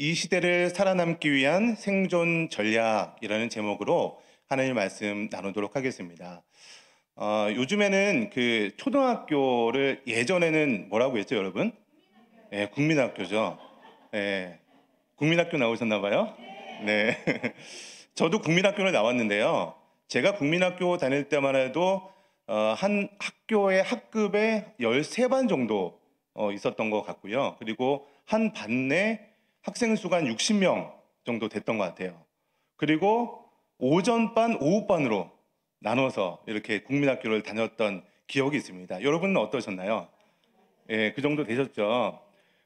이 시대를 살아남기 위한 생존 전략이라는 제목으로 하나님 말씀 나누도록 하겠습니다. 요즘에는 그 초등학교를 예전에는 뭐라고 했죠, 여러분? 예, 국민학교죠. 예, 국민학교 나오셨나 봐요? 네. 저도 국민학교를 나왔는데요. 제가 국민학교 다닐 때만 해도 한 학교의 학급에 13반 정도 있었던 것 같고요. 그리고 한 반 내 학생 수가 한 60명 정도 됐던 것 같아요. 그리고 오전반, 오후반으로 나눠서 이렇게 국민학교를 다녔던 기억이 있습니다. 여러분은 어떠셨나요? 예, 그 정도 되셨죠.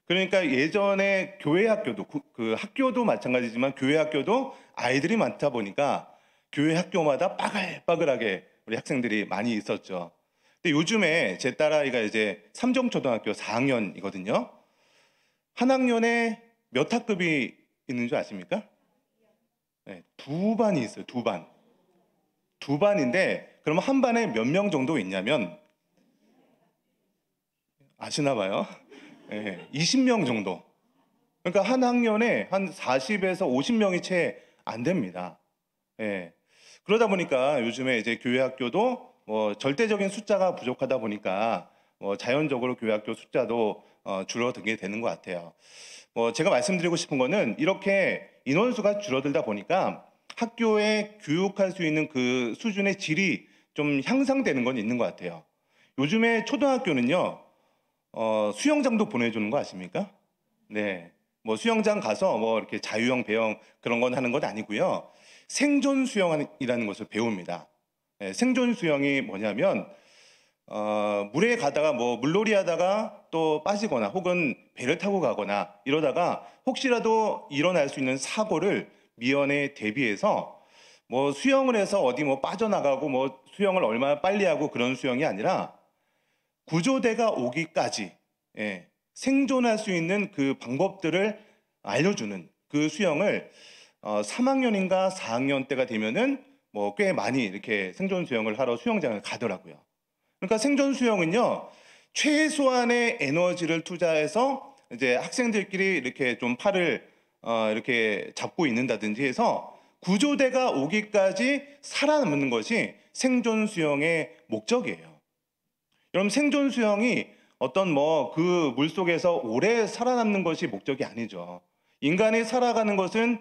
그러니까 예전에 교회 학교도 그 학교도 마찬가지지만 교회 학교도 아이들이 많다 보니까 교회 학교마다 빠글빠글하게 우리 학생들이 많이 있었죠. 근데 요즘에 제 딸아이가 이제 삼정초등학교 4학년이거든요. 한 학년에 몇 학급이 있는 줄 아십니까? 네, 두 반이 있어요. 두 반. 두 반인데 그러면 한 반에 몇 명 정도 있냐면 아시나 봐요. 네, 20명 정도. 그러니까 한 학년에 한 40에서 50명이 채 안 됩니다. 예. 그러다 보니까 요즘에 이제 교회 학교도 뭐 절대적인 숫자가 부족하다 보니까 자연적으로 교회 학교 숫자도 줄어들게 되는 것 같아요. 제가 말씀드리고 싶은 거는 이렇게 인원수가 줄어들다 보니까 학교에 교육할 수 있는 그 수준의 질이 좀 향상되는 건 있는 것 같아요. 요즘에 초등학교는요, 수영장도 보내주는 거 아십니까? 네. 수영장 가서 이렇게 자유형, 배영 그런 건 하는 건 아니고요. 생존 수영이라는 것을 배웁니다. 네, 생존 수영이 뭐냐면 물에 가다가 물놀이 하다가 또 빠지거나 혹은 배를 타고 가거나 이러다가 혹시라도 일어날 수 있는 사고를 미연에 대비해서 수영을 해서 어디 빠져나가고 수영을 얼마나 빨리 하고 그런 수영이 아니라 구조대가 오기까지 생존할 수 있는 그 방법들을 알려주는 그 수영을 3학년인가 4학년 때가 되면은 꽤 많이 이렇게 생존 수영을 하러 수영장을 가더라고요. 그러니까 생존 수영은요, 최소한의 에너지를 투자해서 이제 학생들끼리 이렇게 좀 팔을 이렇게 잡고 있는다든지 해서 구조대가 오기까지 살아남는 것이 생존 수영의 목적이에요. 여러분, 생존 수영이 어떤 그 물속에서 오래 살아남는 것이 목적이 아니죠. 인간이 살아가는 것은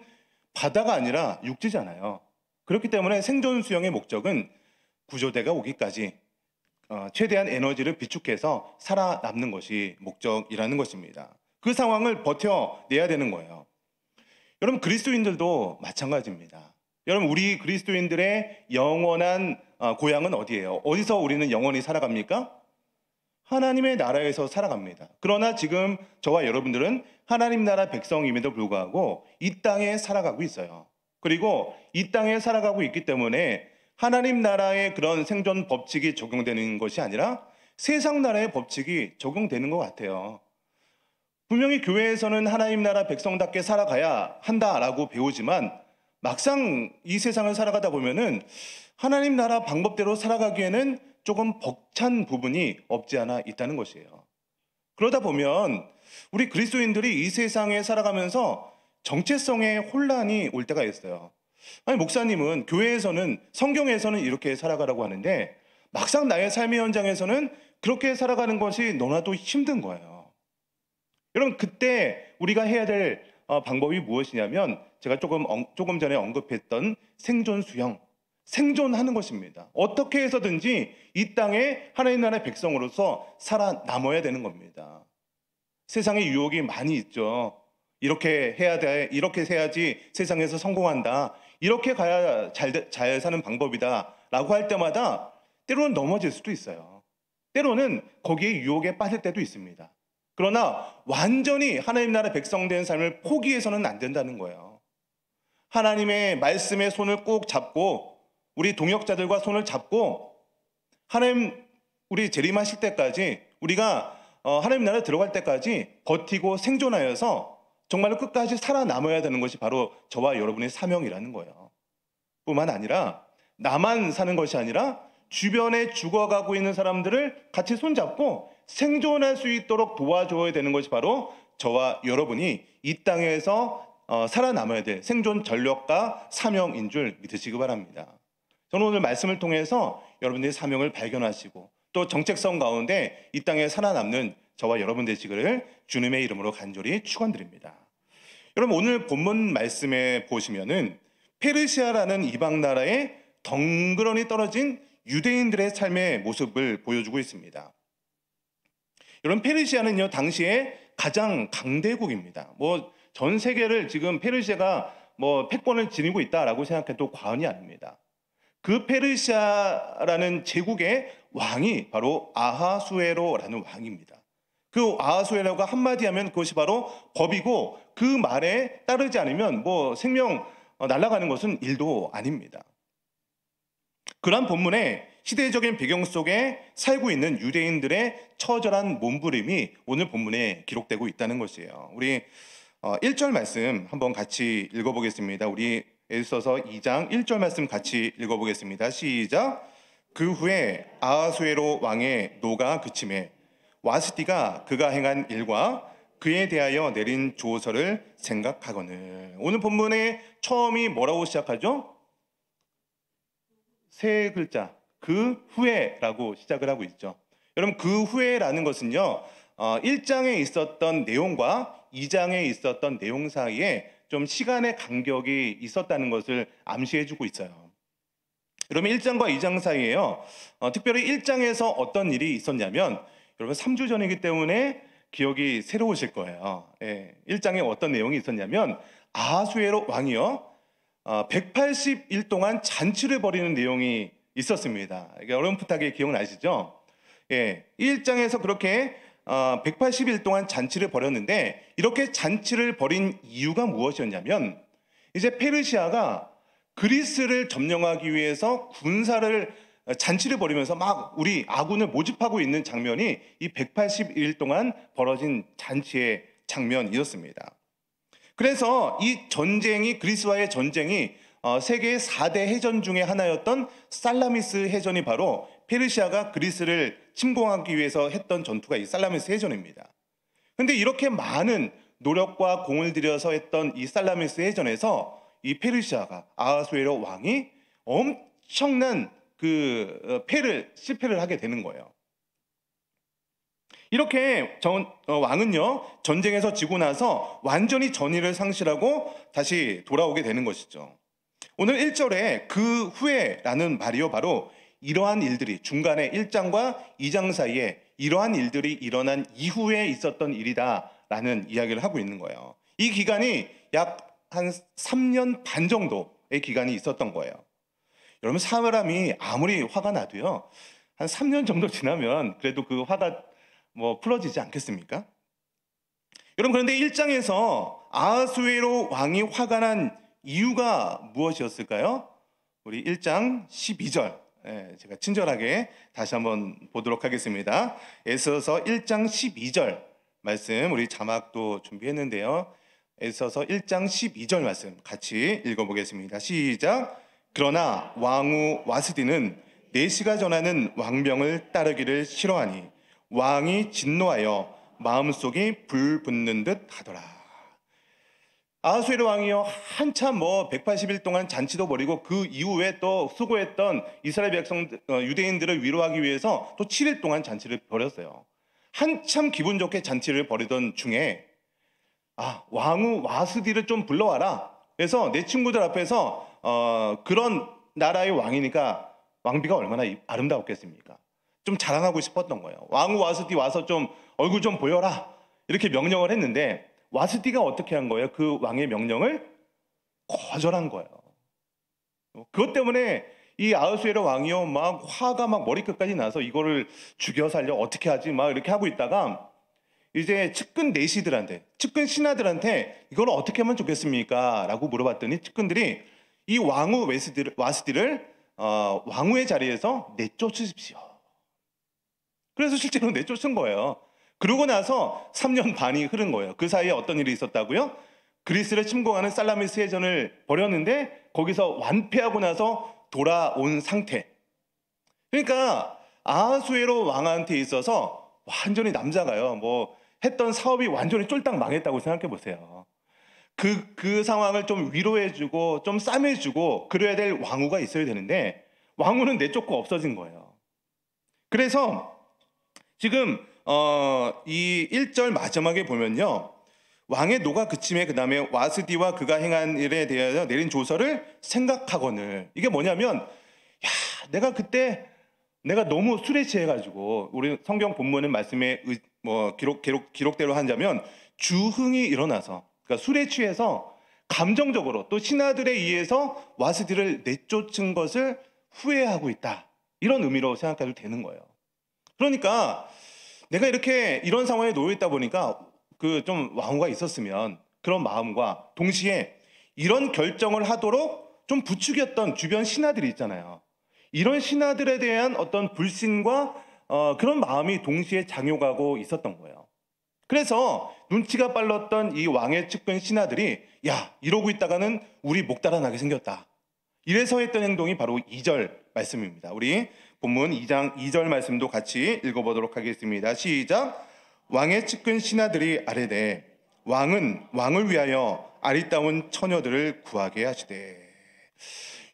바다가 아니라 육지잖아요. 그렇기 때문에 생존 수영의 목적은 구조대가 오기까지 최대한 에너지를 비축해서 살아남는 것이 목적이라는 것입니다. 그 상황을 버텨내야 되는 거예요. 여러분, 그리스도인들도 마찬가지입니다. 여러분, 우리 그리스도인들의 영원한 고향은 어디예요? 어디서 우리는 영원히 살아갑니까? 하나님의 나라에서 살아갑니다. 그러나 지금 저와 여러분들은 하나님 나라 백성임에도 불구하고 이 땅에 살아가고 있어요. 그리고 이 땅에 살아가고 있기 때문에 하나님 나라의 그런 생존 법칙이 적용되는 것이 아니라 세상 나라의 법칙이 적용되는 것 같아요. 분명히 교회에서는 하나님 나라 백성답게 살아가야 한다라고 배우지만 막상 이 세상을 살아가다 보면은 하나님 나라 방법대로 살아가기에는 조금 벅찬 부분이 없지 않아 있다는 것이에요. 그러다 보면 우리 그리스도인들이 이 세상에 살아가면서 정체성의 혼란이 올 때가 있어요. 아니, 목사님은 교회에서는, 성경에서는 이렇게 살아가라고 하는데 막상 나의 삶의 현장에서는 그렇게 살아가는 것이 너무나도 힘든 거예요. 여러분, 그때 우리가 해야 될 방법이 무엇이냐면 제가 조금 전에 언급했던 생존 수영, 생존하는 것입니다. 어떻게 해서든지 이 땅에 하나님 나라의 백성으로서 살아남아야 되는 겁니다. 세상에 유혹이 많이 있죠. 이렇게 해야 돼, 이렇게 해야지 세상에서 성공한다, 이렇게 가야 잘 사는 방법이다 라고 할 때마다 때로는 넘어질 수도 있어요. 때로는 거기에 유혹에 빠질 때도 있습니다. 그러나 완전히 하나님 나라 백성 된 삶을 포기해서는 안 된다는 거예요. 하나님의 말씀의 손을 꼭 잡고 우리 동역자들과 손을 잡고 하나님 우리 재림하실 때까지 우리가 하나님 나라에 들어갈 때까지 버티고 생존하여서 정말로 끝까지 살아남아야 되는 것이 바로 저와 여러분의 사명이라는 거예요. 뿐만 아니라 나만 사는 것이 아니라 주변에 죽어가고 있는 사람들을 같이 손잡고 생존할 수 있도록 도와줘야 되는 것이 바로 저와 여러분이 이 땅에서 살아남아야 될 생존 전력과 사명인 줄 믿으시기 바랍니다. 저는 오늘 말씀을 통해서 여러분들의 사명을 발견하시고 또 정체성 가운데 이 땅에 살아남는 저와 여러분 되시기를 주님의 이름으로 간절히 축원드립니다. 여러분, 오늘 본문 말씀에 보시면은 페르시아라는 이방 나라에 덩그러니 떨어진 유대인들의 삶의 모습을 보여주고 있습니다. 여러분, 페르시아는요 당시에 가장 강대국입니다. 전 세계를 지금 페르시아가 패권을 지니고 있다라고 생각해도 과언이 아닙니다. 그 페르시아라는 제국의 왕이 바로 아하수에로라는 왕입니다. 그 아하수에로가 한마디 하면 그것이 바로 법이고 그 말에 따르지 않으면 생명 날아가는 것은 일도 아닙니다. 그러한 본문에 시대적인 배경 속에 살고 있는 유대인들의 처절한 몸부림이 오늘 본문에 기록되고 있다는 것이에요. 우리 1절 말씀 한번 같이 읽어보겠습니다. 우리 에스더서 2장 1절 말씀 같이 읽어보겠습니다. 시작. 그 후에 아하수에로 왕의 노가 그침에 와스디가 그가 행한 일과 그에 대하여 내린 조서를 생각하거늘. 오늘 본문의 처음이 뭐라고 시작하죠? 세 글자, 그 후에라고 시작을 하고 있죠. 여러분, 그 후에라는 것은요 1장에 있었던 내용과 2장에 있었던 내용 사이에 좀 시간의 간격이 있었다는 것을 암시해주고 있어요. 여러분, 1장과 2장 사이에요 특별히 1장에서 어떤 일이 있었냐면, 여러분 3주 전이기 때문에 기억이 새로우실 거예요. 1장에 어떤 내용이 있었냐면 아하수에로 왕이요 180일 동안 잔치를 벌이는 내용이 있었습니다. 여러분 부탁에 기억나시죠? 1장에서 그렇게 180일 동안 잔치를 벌였는데, 이렇게 잔치를 벌인 이유가 무엇이었냐면, 이제 페르시아가 그리스를 점령하기 위해서 잔치를 벌이면서 막 우리 아군을 모집하고 있는 장면이 이 180일 동안 벌어진 잔치의 장면이었습니다. 그래서 이 전쟁이, 그리스와의 전쟁이 세계 4대 해전 중에 하나였던 살라미스 해전이 바로 페르시아가 그리스를 침공하기 위해서 했던 전투가 이 살라미스 해전입니다. 그런데 이렇게 많은 노력과 공을 들여서 했던 이 살라미스 해전에서 이 페르시아가, 아하수에로 왕이 엄청난 실패를 하게 되는 거예요. 이렇게 왕은요 전쟁에서 지고 나서 완전히 전의를 상실하고 다시 돌아오게 되는 것이죠. 오늘 1절에 그 후에라는 말이요 바로 이러한 일들이, 중간에 1장과 2장 사이에 이러한 일들이 일어난 이후에 있었던 일이다라는 이야기를 하고 있는 거예요. 이 기간이 약 한 3년 반 정도의 기간이 있었던 거예요. 여러분, 사람이 아무리 화가 나도요 한 3년 정도 지나면 그래도 그 화가 풀어지지 않겠습니까? 여러분, 그런데 1장에서 아하수에로 왕이 화가 난 이유가 무엇이었을까요? 우리 1장 12절 제가 친절하게 다시 한번 보도록 하겠습니다. 에스더서 1장 12절 말씀, 우리 자막도 준비했는데요. 에스더서 1장 12절 말씀 같이 읽어보겠습니다. 시작. 그러나 왕후 와스디는 내시가 전하는 왕명을 따르기를 싫어하니 왕이 진노하여 마음속이 불붙는 듯 하더라. 아하수에로 왕이요 한참 180일 동안 잔치도 벌이고 그 이후에 또 수고했던 이스라엘 백성 유대인들을 위로하기 위해서 또 7일 동안 잔치를 벌였어요. 한참 기분 좋게 잔치를 벌이던 중에 왕후 와스디를 좀 불러와라. 그래서 내 친구들 앞에서 그런 나라의 왕이니까 왕비가 얼마나 아름다웠겠습니까? 좀 자랑하고 싶었던 거예요. 왕후 와스디 와서 좀 얼굴 좀 보여라, 이렇게 명령을 했는데 와스디가 어떻게 한 거예요? 그 왕의 명령을 거절한 거예요. 그것 때문에 이 아하수에로 왕이요 막 화가 막 머리끝까지 나서 이거를 죽여 살려 어떻게 하지 막 이렇게 하고 있다가 이제 측근 내시들한테, 측근 신하들한테 이걸 어떻게 하면 좋겠습니까? 라고 물어봤더니 측근들이 이 왕후 와스디를 왕후의 자리에서 내쫓으십시오. 그래서 실제로 내쫓은 거예요. 그러고 나서 3년 반이 흐른 거예요. 그 사이에 어떤 일이 있었다고요? 그리스를 침공하는 살라미스 해전을 벌였는데 거기서 완패하고 나서 돌아온 상태. 그러니까 아하수에로 왕한테 있어서 완전히 남자가요 했던 사업이 완전히 쫄딱 망했다고 생각해 보세요. 그 상황을 좀 위로해주고 좀 싸매주고 그래야 될 왕후가 있어야 되는데 왕후는 내쫓고 없어진 거예요. 그래서 지금 이 1절 마지막에 보면요, 왕의 노가 그침에 그 다음에 와스디와 그가 행한 일에 대하여 내린 조서를 생각하거늘. 이게 뭐냐면, 야, 내가 그때 내가 너무 술에 취해가지고, 우리 성경 본문의 말씀에 기록대로 한다면 주흥이 일어나서, 그러니까 술에 취해서 감정적으로 또 신하들에 의해서 와스디를 내쫓은 것을 후회하고 있다, 이런 의미로 생각해도 되는 거예요. 그러니까 내가 이렇게 이런 상황에 놓여 있다 보니까 그 좀 왕후가 있었으면 그런 마음과 동시에 이런 결정을 하도록 좀 부추겼던 주변 신하들이 있잖아요. 이런 신하들에 대한 어떤 불신과 그런 마음이 동시에 장요가고 있었던 거예요. 그래서 눈치가 빨랐던 이 왕의 측근 신하들이, 야, 이러고 있다가는 우리 목 달아나게 생겼다, 이래서 했던 행동이 바로 2절 말씀입니다. 우리 본문 2장 2절 말씀도 같이 읽어보도록 하겠습니다. 시작. 왕의 측근 신하들이 아뢰되 왕은 왕을 위하여 아리따운 처녀들을 구하게 하시되.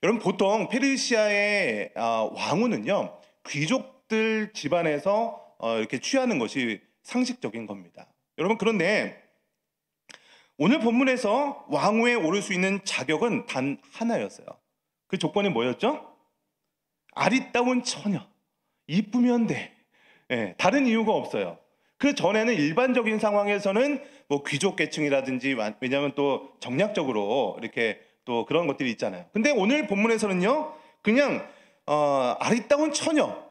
여러분, 보통 페르시아의 왕후는요, 귀족들 집안에서 이렇게 취하는 것이 상식적인 겁니다. 여러분, 그런데 오늘 본문에서 왕후에 오를 수 있는 자격은 단 하나였어요. 그 조건이 뭐였죠? 아리따운 처녀, 이쁘면 돼. 다른 이유가 없어요. 그 전에는 일반적인 상황에서는 뭐 귀족 계층이라든지, 왜냐하면 또 정략적으로 이렇게 또 그런 것들이 있잖아요. 근데 오늘 본문에서는요, 그냥 아리따운 처녀,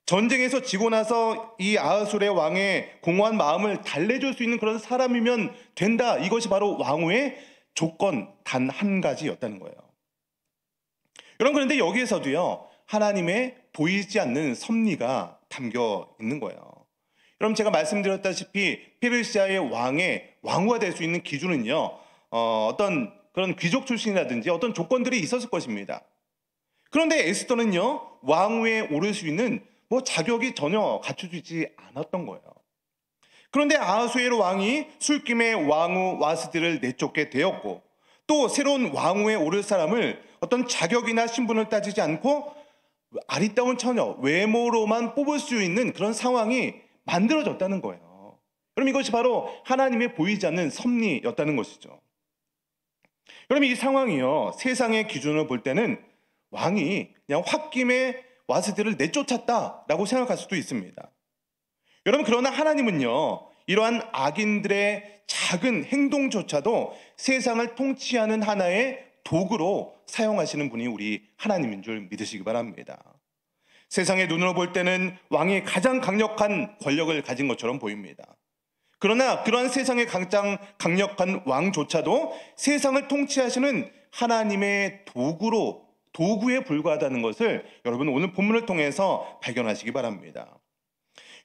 전쟁에서 지고 나서 이 아하술의 왕의 공허한 마음을 달래줄 수 있는 그런 사람이면 된다, 이것이 바로 왕후의 조건 단 한 가지였다는 거예요. 여러분, 그런데 여기에서도요, 하나님의 보이지 않는 섭리가 담겨 있는 거예요. 여러분, 제가 말씀드렸다시피 페르시아의 왕후가 될 수 있는 기준은요, 어떤 그런 귀족 출신이라든지 어떤 조건들이 있었을 것입니다. 그런데 에스더는요, 왕후에 오를 수 있는 자격이 전혀 갖춰지지 않았던 거예요. 그런데 아하수에로 왕이 술김에 왕후 와스디를 내쫓게 되었고, 또 새로운 왕후에 오를 사람을 어떤 자격이나 신분을 따지지 않고 아리따운 처녀, 외모로만 뽑을 수 있는 그런 상황이 만들어졌다는 거예요. 그럼 이것이 바로 하나님의 보이지 않는 섭리였다는 것이죠. 여러분, 이 상황이요, 세상의 기준으로 볼 때는 왕이 그냥 홧김에 와스디를 내쫓았다라고 생각할 수도 있습니다. 여러분, 그러나 하나님은요, 이러한 악인들의 작은 행동조차도 세상을 통치하는 하나의 도구로 사용하시는 분이 우리 하나님인 줄 믿으시기 바랍니다. 세상의 눈으로 볼 때는 왕이 가장 강력한 권력을 가진 것처럼 보입니다. 그러나 그러한 세상의 가장 강력한 왕조차도 세상을 통치하시는 하나님의 도구에 불과하다는 것을 여러분, 오늘 본문을 통해서 발견하시기 바랍니다.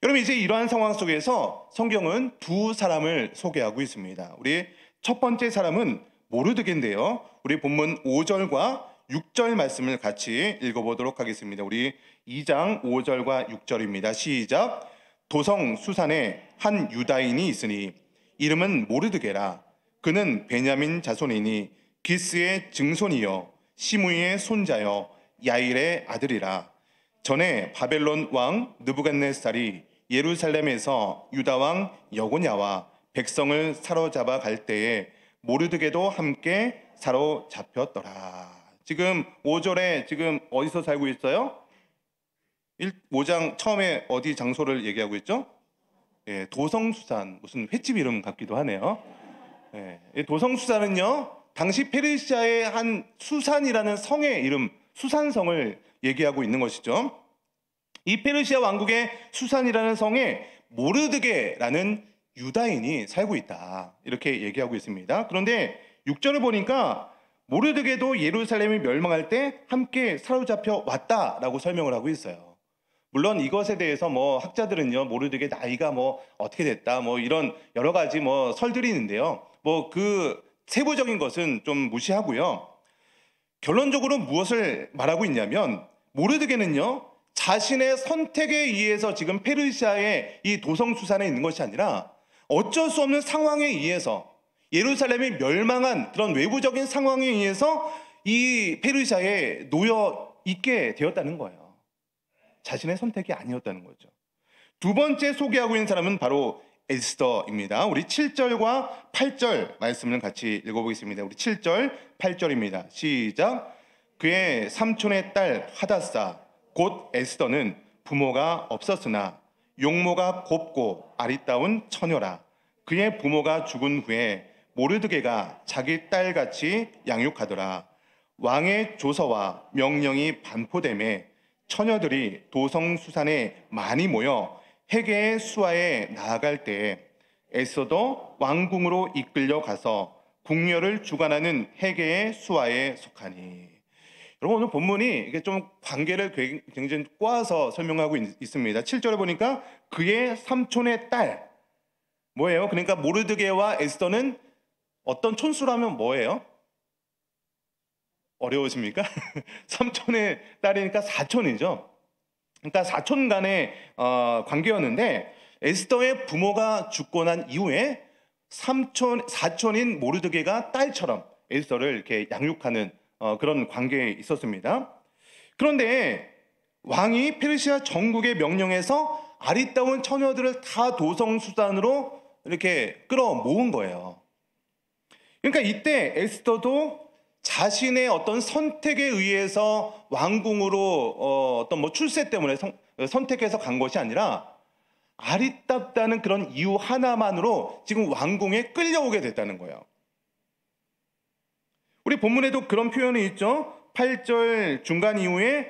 여러분, 이제 이러한 상황 속에서 성경은 두 사람을 소개하고 있습니다. 우리 첫 번째 사람은 모르드게인데요, 우리 본문 5절과 6절 말씀을 같이 읽어보도록 하겠습니다. 우리 2장 5절과 6절입니다. 시작. 도성 수산에 한 유다인이 있으니 이름은 모르드게라. 그는 베냐민 자손이니 기스의 증손이요 시므이의 손자요 야일의 아들이라. 전에 바벨론 왕 느부갓네살이 예루살렘에서 유다 왕 여고냐와 백성을 사로잡아 갈 때에 모르드게도 함께 사로잡혔더라. 지금 5절에 지금 어디서 살고 있어요? 5장 처음에 어디 장소를 얘기하고 있죠? 도성수산, 무슨 횟집 이름 같기도 하네요. 도성수산은요, 당시 페르시아의 한 수산이라는 성의 이름, 수산성을 얘기하고 있는 것이죠. 이 페르시아 왕국의 수산이라는 성에 모르드게라는 유다인이 살고 있다, 이렇게 얘기하고 있습니다. 그런데 6절을 보니까 모르드게도 예루살렘이 멸망할 때 함께 사로잡혀 왔다라고 설명을 하고 있어요. 물론 이것에 대해서 학자들은요, 모르드게 나이가 어떻게 됐다, 이런 여러 가지 설들이 있는데요. 그 세부적인 것은 좀 무시하고요. 결론적으로 무엇을 말하고 있냐면, 모르드게는요, 자신의 선택에 의해서 지금 페르시아의 이 도성수산에 있는 것이 아니라 어쩔 수 없는 상황에 의해서 예루살렘이 멸망한 그런 외부적인 상황에 의해서 이 페르시아에 놓여 있게 되었다는 거예요. 자신의 선택이 아니었다는 거죠. 두 번째 소개하고 있는 사람은 바로 에스더입니다. 우리 7절과 8절 말씀을 같이 읽어보겠습니다. 우리 7절, 8절입니다. 시작. 그의 삼촌의 딸 하닷사 곧 에스더는 부모가 없었으나 용모가 곱고 아리따운 처녀라. 그의 부모가 죽은 후에 모르드게가 자기 딸같이 양육하더라. 왕의 조서와 명령이 반포되매 처녀들이 도성 수산에 많이 모여 헤게의 수하에 나아갈 때에 에스더도 왕궁으로 이끌려 가서 궁녀를 주관하는 헤게의 수하에 속하니. 여러분, 오늘 본문이 이게 좀 관계를 굉장히 꼬아서 설명하고 있습니다. 7절에 보니까 그의 삼촌의 딸 뭐예요? 그러니까 모르드게와 에스더는 어떤 촌수라면 뭐예요? 어려우십니까? 삼촌의 딸이니까 사촌이죠. 그러니까 사촌 간의 관계였는데 에스더의 부모가 죽고 난 이후에 사촌인 모르드게가 딸처럼 에스더를 이렇게 양육하는 그런 관계에 있었습니다. 그런데 왕이 페르시아 전국의 명령에서 아리따운 처녀들을 다 도성수단으로 이렇게 끌어모은 거예요. 그러니까 이때 에스더도 자신의 어떤 선택에 의해서 왕궁으로 어떤 뭐 출세 때문에 선택해서 간 것이 아니라 아리따다는 그런 이유 하나만으로 지금 왕궁에 끌려오게 됐다는 거예요. 우리 본문에도 그런 표현이 있죠. 8절 중간 이후에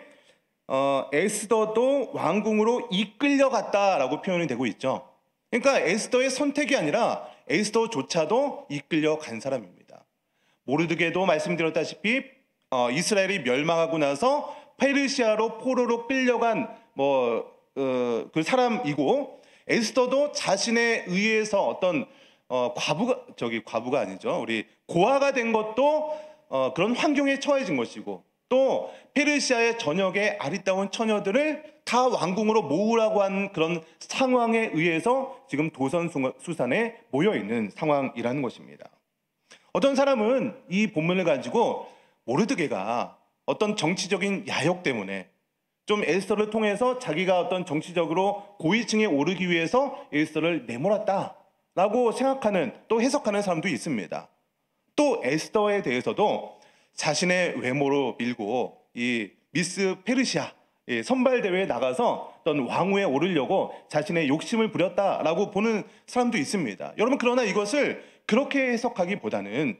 에스더도 왕궁으로 이끌려갔다라고 표현이 되고 있죠. 그러니까 에스더의 선택이 아니라 에스더조차도 이끌려간 사람입니다. 모르드게도 말씀드렸다시피 이스라엘이 멸망하고 나서 페르시아로 포로로 끌려간 그 사람이고, 에스더도 자신에 의해서 어떤 과부가 아니죠. 우리 고아가 된 것도 그런 환경에 처해진 것이고, 또 페르시아의 전역의 아리따운 처녀들을 다 왕궁으로 모으라고 한 그런 상황에 의해서 지금 도선수산에 모여있는 상황이라는 것입니다. 어떤 사람은 이 본문을 가지고 모르드게가 어떤 정치적인 야욕 때문에 좀 에스더를 통해서 자기가 어떤 정치적으로 고위층에 오르기 위해서 에스더를 내몰았다라고 생각하는, 또 해석하는 사람도 있습니다. 또 에스더에 대해서도 자신의 외모로 밀고 이 미스 페르시아 선발대회에 나가서 어떤 왕위에 오르려고 자신의 욕심을 부렸다라고 보는 사람도 있습니다. 여러분, 그러나 이것을 그렇게 해석하기보다는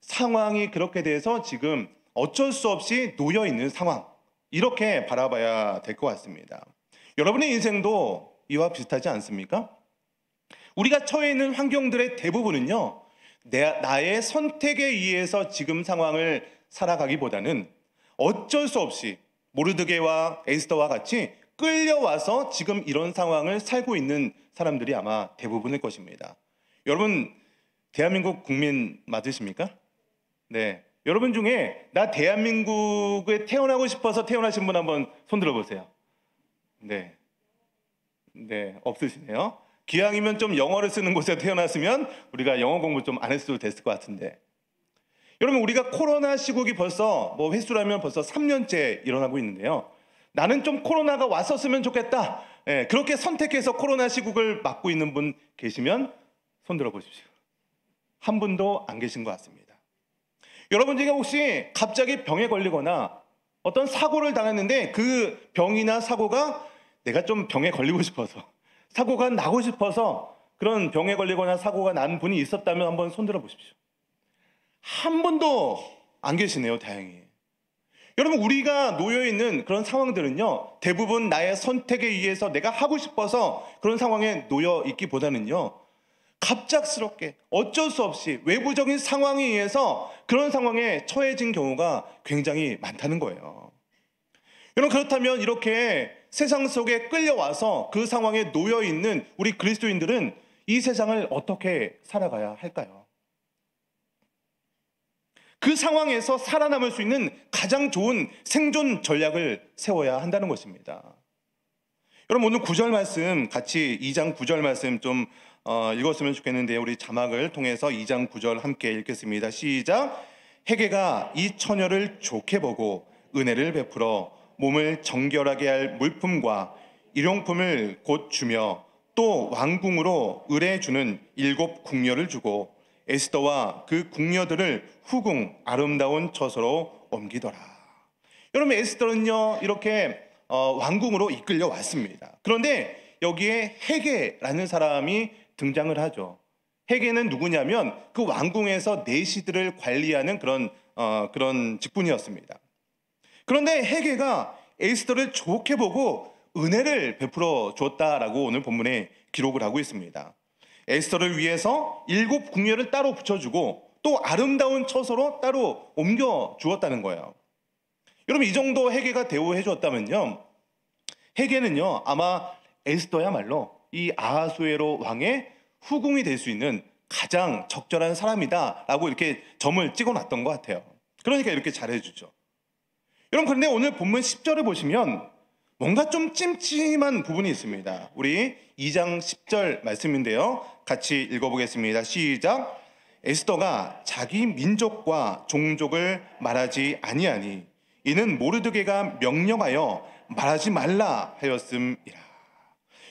상황이 그렇게 돼서 지금 어쩔 수 없이 놓여있는 상황, 이렇게 바라봐야 될 것 같습니다. 여러분의 인생도 이와 비슷하지 않습니까? 우리가 처해 있는 환경들의 대부분은요, 나의 선택에 의해서 지금 상황을 살아가기보다는 어쩔 수 없이 모르드게와 에스더와 같이 끌려와서 지금 이런 상황을 살고 있는 사람들이 아마 대부분일 것입니다. 여러분, 대한민국 국민 맞으십니까? 네. 여러분 중에 나 대한민국에 태어나고 싶어서 태어나신 분 한번 손 들어보세요. 네. 네, 없으시네요. 기왕이면 좀 영어를 쓰는 곳에 태어났으면 우리가 영어 공부 좀 안 했어도 됐을 것 같은데. 여러분, 우리가 코로나 시국이 벌써 횟수라면 벌써 3년째 일어나고 있는데요. 나는 좀 코로나가 왔었으면 좋겠다. 네, 그렇게 선택해서 코로나 시국을 맞고 있는 분 계시면 손 들어보십시오. 한 분도 안 계신 것 같습니다. 여러분 중에 혹시 갑자기 병에 걸리거나 어떤 사고를 당했는데 그 병이나 사고가 내가 좀 병에 걸리고 싶어서, 사고가 나고 싶어서 그런 병에 걸리거나 사고가 난 분이 있었다면 한번 손 들어보십시오. 한 분도 안 계시네요, 다행히. 여러분, 우리가 놓여있는 그런 상황들은요, 대부분 나의 선택에 의해서 내가 하고 싶어서 그런 상황에 놓여 있기보다는요, 갑작스럽게 어쩔 수 없이 외부적인 상황에 의해서 그런 상황에 처해진 경우가 굉장히 많다는 거예요. 여러분, 그렇다면 이렇게 세상 속에 끌려와서 그 상황에 놓여있는 우리 그리스도인들은 이 세상을 어떻게 살아가야 할까요? 그 상황에서 살아남을 수 있는 가장 좋은 생존 전략을 세워야 한다는 것입니다. 여러분, 오늘 9절 말씀 같이 2장 9절 말씀 좀 읽었으면 좋겠는데 우리 자막을 통해서 2장 9절 함께 읽겠습니다. 시작. 회개가 이 처녀를 좋게 보고 은혜를 베풀어 몸을 정결하게 할 물품과 일용품을 곧 주며 또 왕궁으로 의뢰 주는 7 궁녀를 주고 에스더와 그 궁녀들을 후궁 아름다운 처소로 옮기더라. 여러분, 에스더는요 이렇게 왕궁으로 이끌려 왔습니다. 그런데 여기에 헤게라는 사람이 등장을 하죠. 헤게는 누구냐면 그 왕궁에서 내시들을 관리하는 그런 직분이었습니다. 그런데 헤게가 에스더를 좋게 보고 은혜를 베풀어 줬다라고 오늘 본문에 기록을 하고 있습니다. 에스더를 위해서 7 궁녀를 따로 붙여주고 또 아름다운 처소로 따로 옮겨 주었다는 거예요. 여러분, 이 정도 헤게가 대우해 주었다면요, 헤게는요 아마 에스더야말로 이 아하수에로 왕의 후궁이 될 수 있는 가장 적절한 사람이다라고 이렇게 점을 찍어놨던 것 같아요. 그러니까 이렇게 잘해주죠. 여러분, 그런데 오늘 본문 10절을 보시면 뭔가 좀 찜찜한 부분이 있습니다. 우리 2장 10절 말씀인데요, 같이 읽어보겠습니다. 시작. 에스더가 자기 민족과 종족을 말하지 아니하니 이는 모르드게가 명령하여 말하지 말라 하였음이라.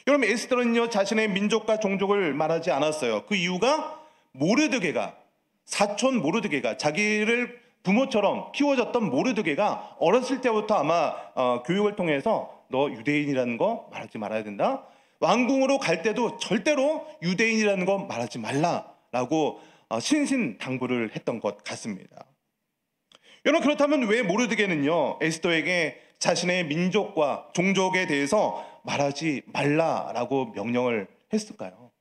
여러분, 에스더는요 자신의 민족과 종족을 말하지 않았어요. 그 이유가 모르드게가, 사촌 모르드게가, 자기를 부모처럼 키워줬던 모르드게가 어렸을 때부터 아마 교육을 통해서 너 유대인이라는 거 말하지 말아야 된다, 왕궁으로 갈 때도 절대로 유대인이라는 거 말하지 말라라고 신신당부를 했던 것 같습니다. 여러분, 그렇다면 왜 모르드게는요 에스더에게 자신의 민족과 종족에 대해서 말하지 말라라고 명령을 했을까요?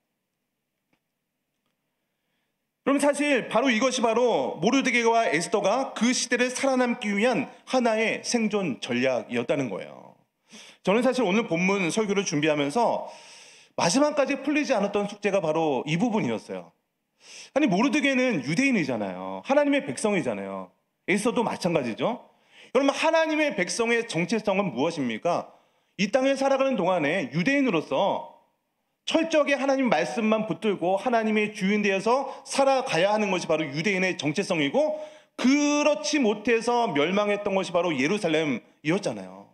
그럼 사실 바로 이것이 바로 모르드게와 에스더가 그 시대를 살아남기 위한 하나의 생존 전략이었다는 거예요. 저는 사실 오늘 본문 설교를 준비하면서 마지막까지 풀리지 않았던 숙제가 바로 이 부분이었어요. 아니, 모르드게는 유대인이잖아요. 하나님의 백성이잖아요. 에스더도 마찬가지죠. 여러분, 하나님의 백성의 정체성은 무엇입니까? 이 땅에 살아가는 동안에 유대인으로서 철저하게 하나님 말씀만 붙들고 하나님의 주인 되어서 살아가야 하는 것이 바로 유대인의 정체성이고, 그렇지 못해서 멸망했던 것이 바로 예루살렘이었잖아요.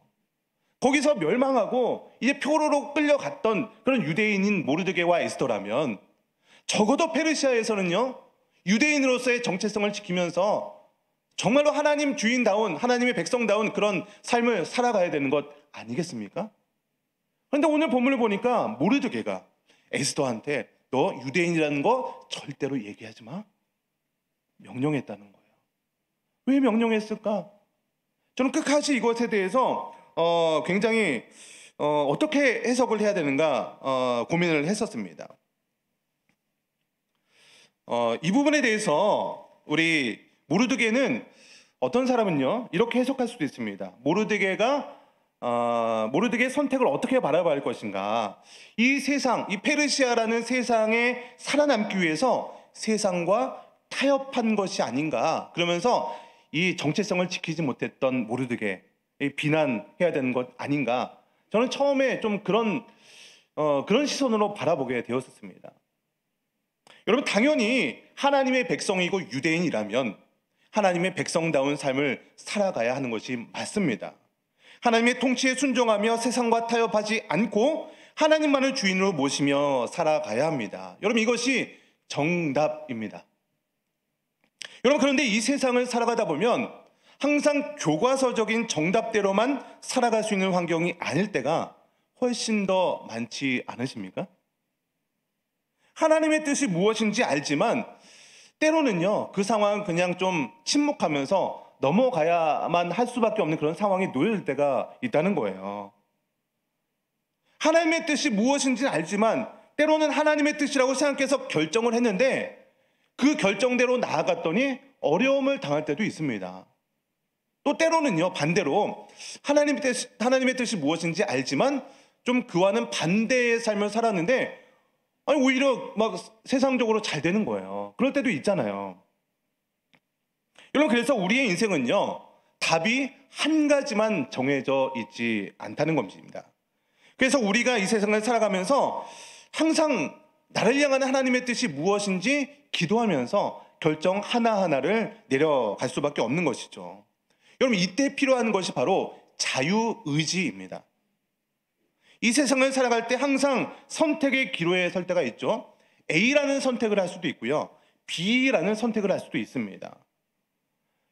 거기서 멸망하고 이제 표로로 끌려갔던 그런 유대인인 모르드게와 에스더라면 적어도 페르시아에서는요 유대인으로서의 정체성을 지키면서 정말로 하나님 주인다운, 하나님의 백성다운 그런 삶을 살아가야 되는 것 아니겠습니까? 그런데 오늘 본문을 보니까 모르드게가 에스더한테 너 유대인이라는 거 절대로 얘기하지 마, 명령했다는 거예요. 왜 명령했을까? 저는 끝까지 이것에 대해서 굉장히 어떻게 해석을 해야 되는가 고민을 했었습니다. 이 부분에 대해서 우리 모르드게는 어떤 사람은요 이렇게 해석할 수도 있습니다. 모르드게의 선택을 어떻게 바라봐야 할 것인가, 이 세상, 이 페르시아라는 세상에 살아남기 위해서 세상과 타협한 것이 아닌가, 그러면서 이 정체성을 지키지 못했던 모르드게 비난해야 되는 것 아닌가, 저는 처음에 좀 그런 시선으로 바라보게 되었습니다. 여러분, 당연히 하나님의 백성이고 유대인이라면 하나님의 백성다운 삶을 살아가야 하는 것이 맞습니다. 하나님의 통치에 순종하며 세상과 타협하지 않고 하나님만을 주인으로 모시며 살아가야 합니다. 여러분, 이것이 정답입니다. 여러분, 그런데 이 세상을 살아가다 보면 항상 교과서적인 정답대로만 살아갈 수 있는 환경이 아닐 때가 훨씬 더 많지 않으십니까? 하나님의 뜻이 무엇인지 알지만 때로는요 그 상황은 그냥 좀 침묵하면서 넘어가야만 할 수밖에 없는 그런 상황에 놓일 때가 있다는 거예요. 하나님의 뜻이 무엇인지는 알지만 때로는 하나님의 뜻이라고 생각해서 결정을 했는데 그 결정대로 나아갔더니 어려움을 당할 때도 있습니다. 또 때로는요 반대로 하나님의 뜻이 무엇인지 알지만 좀 그와는 반대의 삶을 살았는데 오히려 막 세상적으로 잘 되는 거예요. 그럴 때도 있잖아요. 여러분, 그래서 우리의 인생은요 답이 한 가지만 정해져 있지 않다는 것입니다. 그래서 우리가 이 세상을 살아가면서 항상 나를 향한 하나님의 뜻이 무엇인지 기도하면서 결정 하나하나를 내려갈 수밖에 없는 것이죠. 여러분, 이때 필요한 것이 바로 자유의지입니다. 이 세상을 살아갈 때 항상 선택의 기로에 설 때가 있죠. A라는 선택을 할 수도 있고요, B라는 선택을 할 수도 있습니다.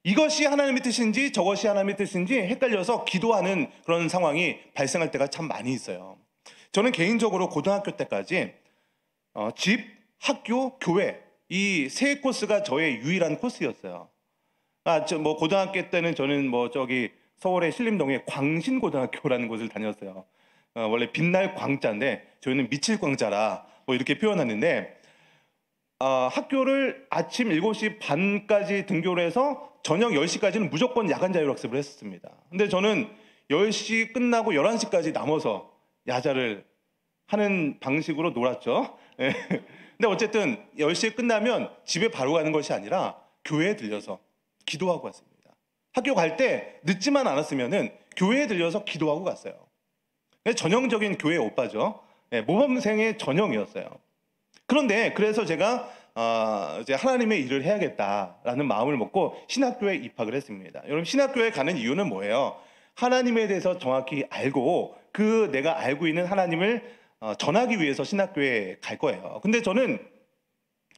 이것이 하나님의 뜻인지 저것이 하나님의 뜻인지 헷갈려서 기도하는 그런 상황이 발생할 때가 참 많이 있어요. 저는 개인적으로 고등학교 때까지 집, 학교, 교회 이 세 코스가 저의 유일한 코스였어요. 고등학교 때는 저는 서울의 신림동에 광신고등학교라는 곳을 다녔어요. 원래 빛날 광자인데 저희는 미칠 광자라 이렇게 표현하는데, 학교를 아침 7시 반까지 등교를 해서 저녁 10시까지는 무조건 야간 자율학습을 했었습니다. 근데 저는 10시 끝나고 11시까지 남아서 야자를 하는 방식으로 놀았죠. 예. 근데 어쨌든 10시에 끝나면 집에 바로 가는 것이 아니라 교회에 들려서 기도하고 왔습니다. 학교 갈 때 늦지만 않았으면은 교회에 들려서 기도하고 갔어요. 전형적인 교회 오빠죠. 예, 모범생의 전형이었어요. 그런데 그래서 제가 이제 하나님의 일을 해야겠다라는 마음을 먹고 신학교에 입학을 했습니다. 여러분, 신학교에 가는 이유는 뭐예요? 하나님에 대해서 정확히 알고 내가 알고 있는 하나님을 전하기 위해서 신학교에 갈 거예요. 근데 저는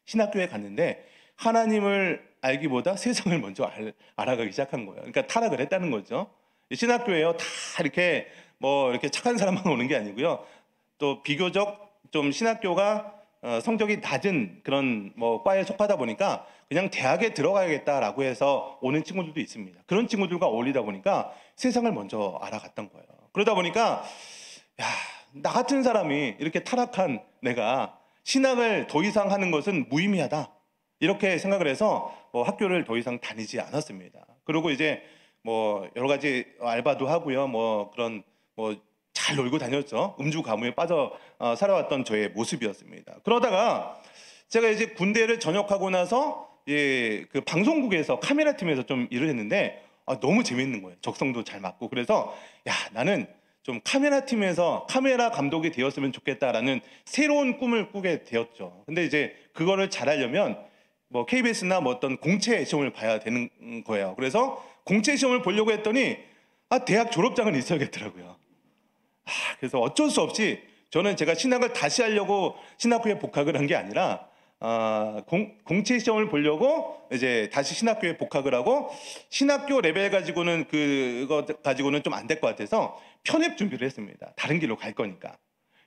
신학교에 갔는데 하나님을 알기보다 세상을 먼저 알아가기 시작한 거예요. 그러니까 타락을 했다는 거죠. 신학교에요, 다 이렇게 이렇게 착한 사람만 오는 게 아니고요, 또 비교적 좀 신학교가 성적이 낮은 그런 과에 속하다 보니까 그냥 대학에 들어가야겠다라고 해서 오는 친구들도 있습니다. 그런 친구들과 어울리다 보니까 세상을 먼저 알아갔던 거예요. 그러다 보니까 나 같은 사람이 이렇게 타락한 내가 신학을 더 이상 하는 것은 무의미하다, 이렇게 생각을 해서 학교를 더 이상 다니지 않았습니다. 그리고 이제 여러 가지 알바도 하고요, 그런 잘 놀고 다녔죠. 음주 가무에 빠져 살아왔던 저의 모습이었습니다. 그러다가 제가 이제 군대를 전역하고 나서 그 방송국에서 카메라 팀에서 좀 일을 했는데 너무 재밌는 거예요. 적성도 잘 맞고. 그래서 나는 좀 카메라 팀에서 카메라 감독이 되었으면 좋겠다라는 새로운 꿈을 꾸게 되었죠. 근데 이제 그거를 잘하려면 KBS나 어떤 공채 시험을 봐야 되는 거예요. 그래서 공채 시험을 보려고 했더니 대학 졸업장은 있어야겠더라고요. 그래서 어쩔 수 없이 저는 제가 신학을 다시 하려고 신학교에 복학을 한 게 아니라 공채 시험을 보려고 이제 다시 신학교에 복학을 하고, 신학교 레벨 가지고는 그거 가지고는 좀 안 될 것 같아서 편입 준비를 했습니다. 다른 길로 갈 거니까.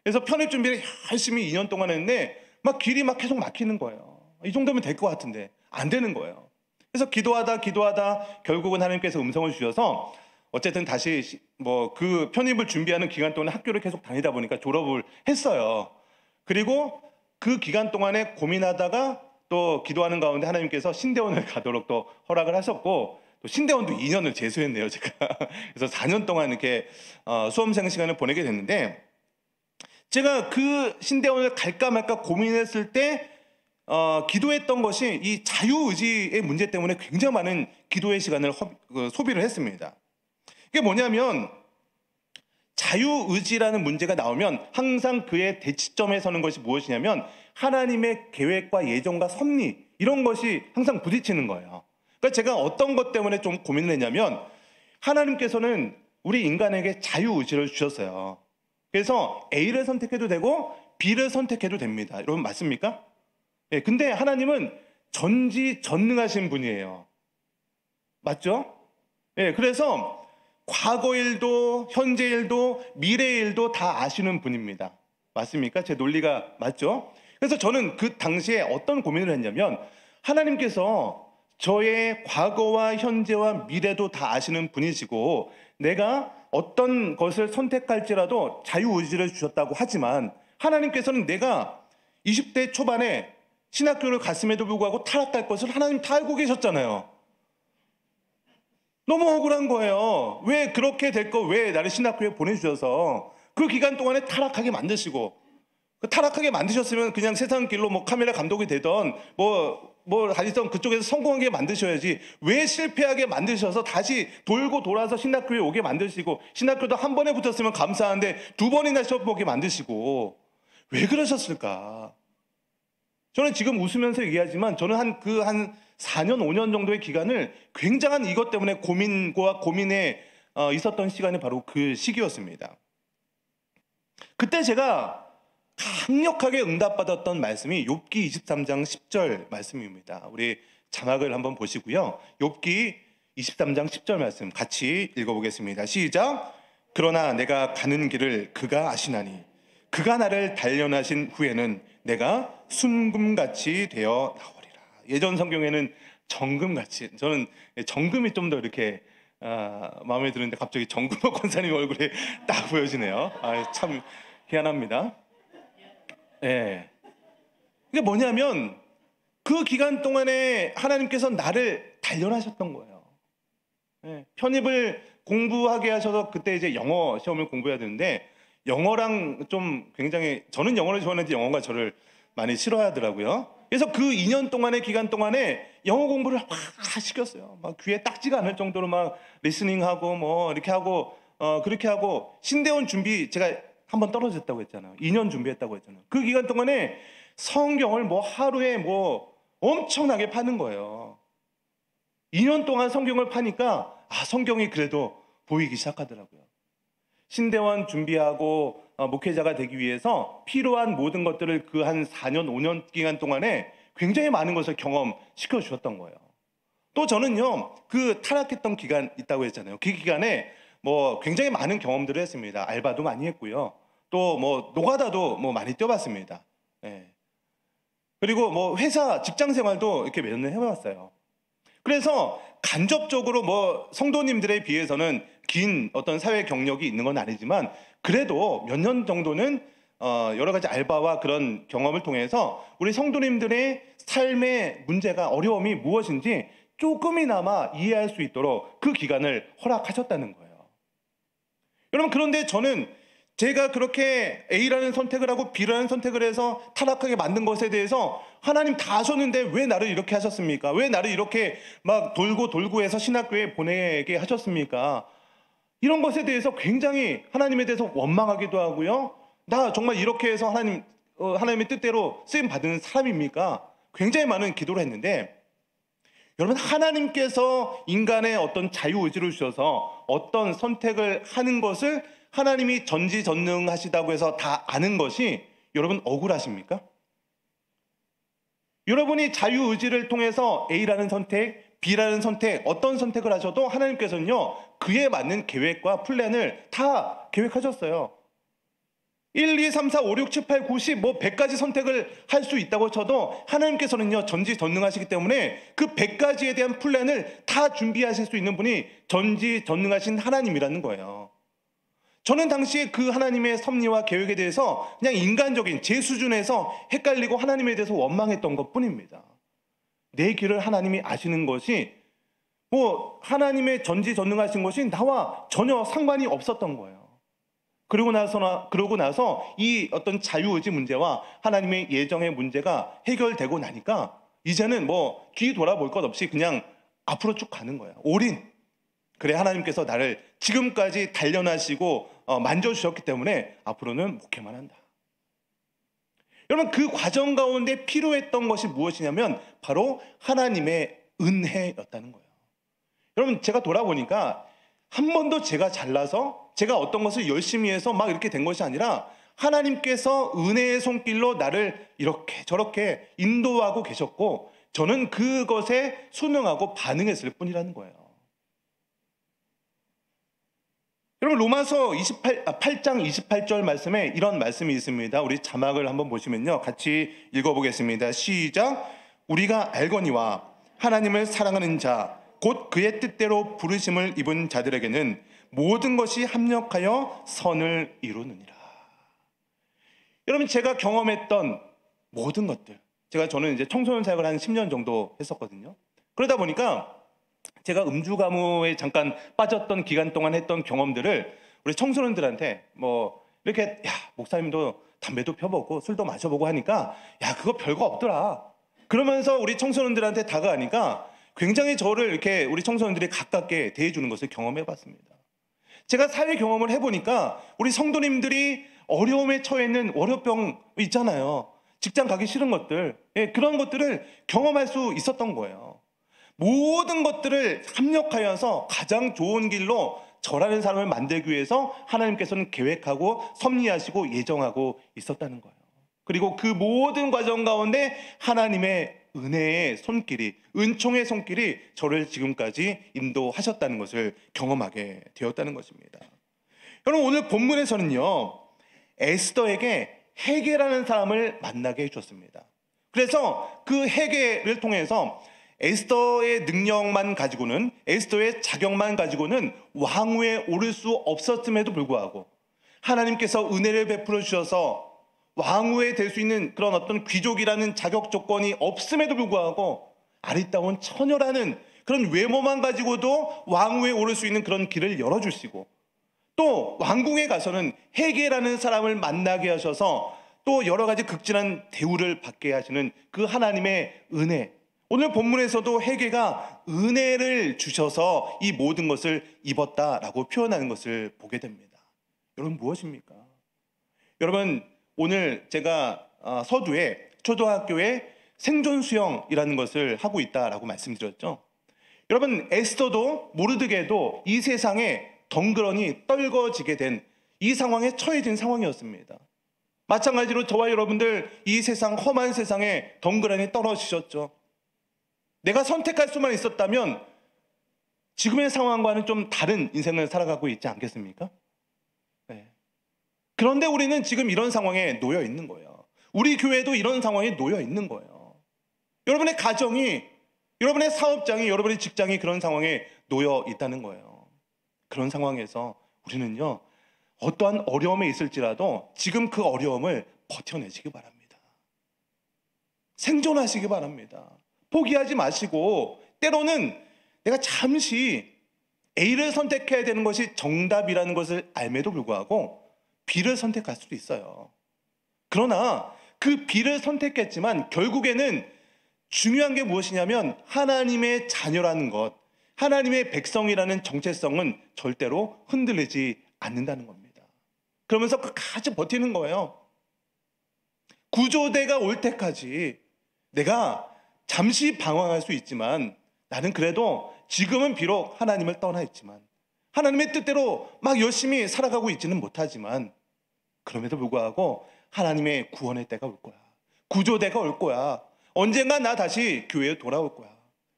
그래서 편입 준비를 열심히 2년 동안 했는데 길이 계속 막히는 거예요. 이 정도면 될 것 같은데 안 되는 거예요. 그래서 기도하다 결국은 하나님께서 음성을 주셔서 어쨌든 다시 그 편입을 준비하는 기간 동안에 학교를 계속 다니다 보니까 졸업을 했어요. 그리고 그 기간 동안에 고민하다가 또 기도하는 가운데 하나님께서 신대원을 가도록 또 허락을 하셨고, 또 신대원도 2년을 재수했네요, 제가. 그래서 4년 동안 이렇게 수험생 시간을 보내게 됐는데, 제가 그 신대원을 갈까 말까 고민했을 때 기도했던 것이 이 자유의지의 문제 때문에 굉장히 많은 기도의 시간을 소비를 했습니다. 이게 뭐냐면, 자유의지라는 문제가 나오면 항상 그의 대치점에 서는 것이 무엇이냐면 하나님의 계획과 예정과 섭리, 이런 것이 항상 부딪히는 거예요. 그러니까 제가 어떤 것 때문에 좀 고민을 했냐면, 하나님께서는 우리 인간에게 자유의지를 주셨어요. 그래서 A를 선택해도 되고 B를 선택해도 됩니다. 여러분, 맞습니까? 예, 근데 하나님은 전지전능하신 분이에요. 맞죠? 예, 그래서 과거 일도 현재 일도 미래 일도 다 아시는 분입니다. 맞습니까? 제 논리가 맞죠? 그래서 저는 그 당시에 어떤 고민을 했냐면, 하나님께서 저의 과거와 현재와 미래도 다 아시는 분이시고 내가 어떤 것을 선택할지라도 자유의지를 주셨다고 하지만, 하나님께서는 내가 20대 초반에 신학교를 갔음에도 불구하고 타락할 것을 하나님 다 알고 계셨잖아요. 너무 억울한 거예요. 왜 그렇게 될 거 왜 나를 신학교에 보내주셔서 그 기간 동안에 타락하게 만드시고, 타락하게 만드셨으면 그냥 세상 길로 카메라 감독이 되던 하시던 그쪽에서 성공하게 만드셔야지, 왜 실패하게 만드셔서 다시 돌고 돌아서 신학교에 오게 만드시고, 신학교도 한 번에 붙었으면 감사한데 두 번이나 시험 보게 만드시고, 왜 그러셨을까? 저는 지금 웃으면서 얘기하지만 저는 한 4년, 5년 정도의 기간을 굉장한 이것 때문에 고민에 있었던 시간이 바로 그 시기였습니다. 그때 제가 강력하게 응답받았던 말씀이 욥기 23장 10절 말씀입니다. 우리 자막을 한번 보시고요. 욥기 23장 10절 말씀 같이 읽어보겠습니다. 시작. 그러나 내가 가는 길을 그가 아시나니 그가 나를 단련하신 후에는 내가 순금같이 되어 나오리라. 예전 성경에는 정금같이, 저는 정금이 좀 더 이렇게 마음에 드는데 갑자기 정금호 권사님 얼굴이 딱 보여지네요. 참 희한합니다. 예. 이게 뭐냐면 그 기간 동안에 하나님께서 나를 단련하셨던 거예요. 예. 편입을 공부하게 하셔서 그때 이제 영어 시험을 공부해야 되는데 영어랑 좀 굉장히, 저는 영어를 좋아하는데 영어가 저를 많이 싫어하더라고요. 그래서 그 2년 동안의 기간 동안에 영어 공부를 막 시켰어요. 막 귀에 딱지가 않을 정도로 막 리스닝하고 뭐 이렇게 하고 그렇게 하고 신대원 준비, 제가 한번 떨어졌다고 했잖아요. 2년 준비했다고 했잖아요. 그 기간 동안에 성경을 뭐 하루에 뭐 엄청나게 파는 거예요. 2년 동안 성경을 파니까 성경이 그래도 보이기 시작하더라고요. 신대원 준비하고 목회자가 되기 위해서 필요한 모든 것들을 그 한 4년, 5년 기간 동안에 굉장히 많은 것을 경험시켜 주셨던 거예요. 또 저는요, 그 타락했던 기간 있다고 했잖아요. 그 기간에 뭐 굉장히 많은 경험들을 했습니다. 알바도 많이 했고요. 또 뭐 노가다도 뭐 많이 뛰어봤습니다. 예. 그리고 뭐 회사 직장 생활도 이렇게 몇 년 해봤어요. 그래서 간접적으로 뭐 성도님들에 비해서는 긴 어떤 사회 경력이 있는 건 아니지만 그래도 몇 년 정도는 여러 가지 알바와 그런 경험을 통해서 우리 성도님들의 삶의 문제가, 어려움이 무엇인지 조금이나마 이해할 수 있도록 그 기간을 허락하셨다는 거예요. 여러분, 그런데 저는 제가 그렇게 A라는 선택을 하고 B라는 선택을 해서 타락하게 만든 것에 대해서 하나님 다 하셨는데 왜 나를 이렇게 하셨습니까? 왜 나를 이렇게 막 돌고 해서 신학교에 보내게 하셨습니까? 이런 것에 대해서 굉장히 하나님에 대해서 원망하기도 하고요. 나 정말 이렇게 해서 하나님의 뜻대로 쓰임 받은 사람입니까? 굉장히 많은 기도를 했는데, 여러분, 하나님께서 인간의 어떤 자유의지를 주셔서 어떤 선택을 하는 것을 하나님이 전지전능하시다고 해서 다 아는 것이 여러분 억울하십니까? 여러분이 자유의지를 통해서 A라는 선택, B라는 선택, 어떤 선택을 하셔도 하나님께서는요, 그에 맞는 계획과 플랜을 다 계획하셨어요. 1, 2, 3, 4, 5, 6, 7, 8, 9, 10, 뭐 100가지 선택을 할 수 있다고 쳐도 하나님께서는요, 전지전능하시기 때문에 그 100가지에 대한 플랜을 다 준비하실 수 있는 분이 전지전능하신 하나님이라는 거예요. 저는 당시에 그 하나님의 섭리와 계획에 대해서 그냥 인간적인 제 수준에서 헷갈리고 하나님에 대해서 원망했던 것뿐입니다. 내 길을 하나님이 아시는 것이, 뭐 하나님의 전지전능하신 것이 나와 전혀 상관이 없었던 거예요. 그러고 나서 이 어떤 자유의지 문제와 하나님의 예정의 문제가 해결되고 나니까 이제는 뭐 뒤 돌아볼 것 없이 그냥 앞으로 쭉 가는 거예요. 올인. 그래, 하나님께서 나를 지금까지 단련하시고 만져주셨기 때문에 앞으로는 목회만 한다. 여러분, 그 과정 가운데 필요했던 것이 무엇이냐면 바로 하나님의 은혜였다는 거예요. 여러분, 제가 돌아보니까 한 번도 제가 잘나서 제가 어떤 것을 열심히 해서 막 이렇게 된 것이 아니라 하나님께서 은혜의 손길로 나를 이렇게 저렇게 인도하고 계셨고 저는 그것에 순응하고 반응했을 뿐이라는 거예요. 여러분, 로마서 8장 28절 말씀에 이런 말씀이 있습니다. 우리 자막을 한번 보시면요, 같이 읽어보겠습니다. 시작. 우리가 알거니와 하나님을 사랑하는 자 곧 그의 뜻대로 부르심을 입은 자들에게는 모든 것이 합력하여 선을 이루느니라. 여러분, 제가 경험했던 모든 것들, 저는 이제 청소년 사역을 한 10년 정도 했었거든요. 그러다 보니까 제가 음주 가무에 잠깐 빠졌던 기간 동안 했던 경험들을 우리 청소년들한테 뭐 이렇게, 야, 목사님도 담배도 펴보고 술도 마셔보고 하니까 야, 그거 별거 없더라. 그러면서 우리 청소년들한테 다가가니까 굉장히 저를 이렇게 우리 청소년들이 가깝게 대해주는 것을 경험해봤습니다. 제가 사회 경험을 해보니까 우리 성도님들이 어려움에 처해 있는 월요병 있잖아요. 직장 가기 싫은 것들, 그런 것들을 경험할 수 있었던 거예요. 모든 것들을 합력하여서 가장 좋은 길로 저라는 사람을 만들기 위해서 하나님께서는 계획하고 섭리하시고 예정하고 있었다는 거예요. 그리고 그 모든 과정 가운데 하나님의 은혜의 손길이, 은총의 손길이 저를 지금까지 인도하셨다는 것을 경험하게 되었다는 것입니다. 여러분, 오늘 본문에서는요, 에스더에게 헤게라는 사람을 만나게 해주었습니다. 그래서 그 헤게를 통해서 에스더의 능력만 가지고는, 에스더의 자격만 가지고는 왕위에 오를 수 없었음에도 불구하고 하나님께서 은혜를 베풀어 주셔서 왕후에 될 수 있는 그런 어떤 귀족이라는 자격 조건이 없음에도 불구하고 아리따운 처녀라는 그런 외모만 가지고도 왕후에 오를 수 있는 그런 길을 열어주시고, 또 왕궁에 가서는 헤게라는 사람을 만나게 하셔서 또 여러 가지 극진한 대우를 받게 하시는 그 하나님의 은혜, 오늘 본문에서도 헤게가 은혜를 주셔서 이 모든 것을 입었다라고 표현하는 것을 보게 됩니다. 여러분, 무엇입니까? 여러분, 오늘 제가 서두에 초등학교에 생존 수영이라는 것을 하고 있다라고 말씀드렸죠. 여러분, 에스더도 모르드게도 이 세상에 덩그러니 떨궈지게 된 이 상황에 처해진 상황이었습니다. 마찬가지로 저와 여러분들 이 세상, 험한 세상에 덩그러니 떨어지셨죠. 내가 선택할 수만 있었다면 지금의 상황과는 좀 다른 인생을 살아가고 있지 않겠습니까? 네. 그런데 우리는 지금 이런 상황에 놓여 있는 거예요. 우리 교회도 이런 상황에 놓여 있는 거예요. 여러분의 가정이, 여러분의 사업장이, 여러분의 직장이 그런 상황에 놓여 있다는 거예요. 그런 상황에서 우리는요, 어떠한 어려움에 있을지라도 지금 그 어려움을 버텨내시기 바랍니다. 생존하시기 바랍니다. 포기하지 마시고, 때로는 내가 잠시 A를 선택해야 되는 것이 정답이라는 것을 알매도 불구하고 B를 선택할 수도 있어요. 그러나 그 B를 선택했지만 결국에는 중요한 게 무엇이냐면 하나님의 자녀라는 것, 하나님의 백성이라는 정체성은 절대로 흔들리지 않는다는 겁니다. 그러면서 끝까지 버티는 거예요. 구조대가 올 때까지 내가 잠시 방황할 수 있지만 나는 그래도 지금은 비록 하나님을 떠나 있지만 하나님의 뜻대로 막 열심히 살아가고 있지는 못하지만 그럼에도 불구하고 하나님의 구원의 때가 올 거야. 구조대가 올 거야. 언젠가 나 다시 교회에 돌아올 거야.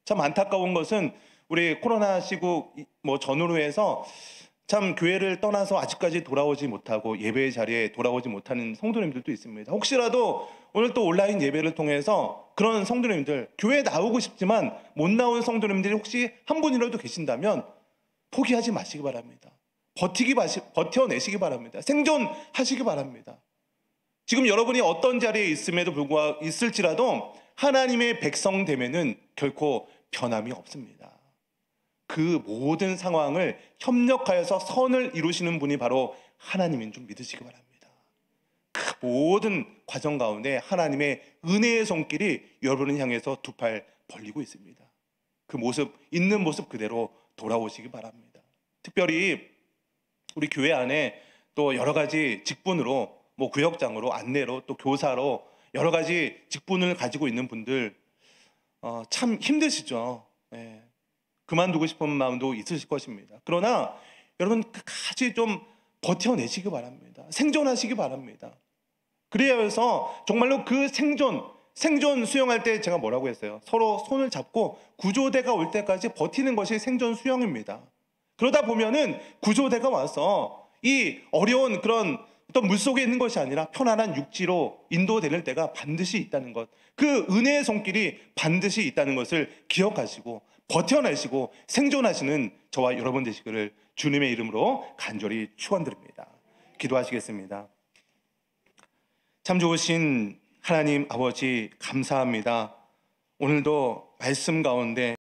참 안타까운 것은 우리 코로나 시국 전후로 해서 참 교회를 떠나서 아직까지 돌아오지 못하고 예배의 자리에 돌아오지 못하는 성도님들도 있습니다. 혹시라도 오늘 또 온라인 예배를 통해서 그런 성도님들, 교회에 나오고 싶지만 못 나온 성도님들이 혹시 한 분이라도 계신다면 포기하지 마시기 바랍니다. 버텨내시기 바랍니다. 생존하시기 바랍니다. 지금 여러분이 어떤 자리에 있음에도 불구하고 있을지라도 하나님의 백성 되면은 결코 변함이 없습니다. 그 모든 상황을 협력하여서 선을 이루시는 분이 바로 하나님인 줄 믿으시기 바랍니다. 그 모든 과정 가운데 하나님의 은혜의 손길이 여러분을 향해서 두 팔 벌리고 있습니다. 그 모습, 있는 모습 그대로 돌아오시기 바랍니다. 특별히 우리 교회 안에 또 여러 가지 직분으로, 구역장으로, 안내로, 또 교사로 여러 가지 직분을 가지고 있는 분들 참 힘드시죠. 네. 그만두고 싶은 마음도 있으실 것입니다. 그러나 여러분 끝까지 좀 버텨내시기 바랍니다. 생존하시기 바랍니다. 그래야 해서 정말로 그 생존 수영할 때 제가 뭐라고 했어요? 서로 손을 잡고 구조대가 올 때까지 버티는 것이 생존 수영입니다. 그러다 보면은 구조대가 와서 이 어려운 그런 어떤 물속에 있는 것이 아니라 편안한 육지로 인도될 때가 반드시 있다는 것, 그 은혜의 손길이 반드시 있다는 것을 기억하시고 버텨내시고 생존하시는 저와 여러분 되시기를 주님의 이름으로 간절히 축원드립니다. 기도하시겠습니다. 참 좋으신 하나님 아버지 감사합니다. 오늘도 말씀 가운데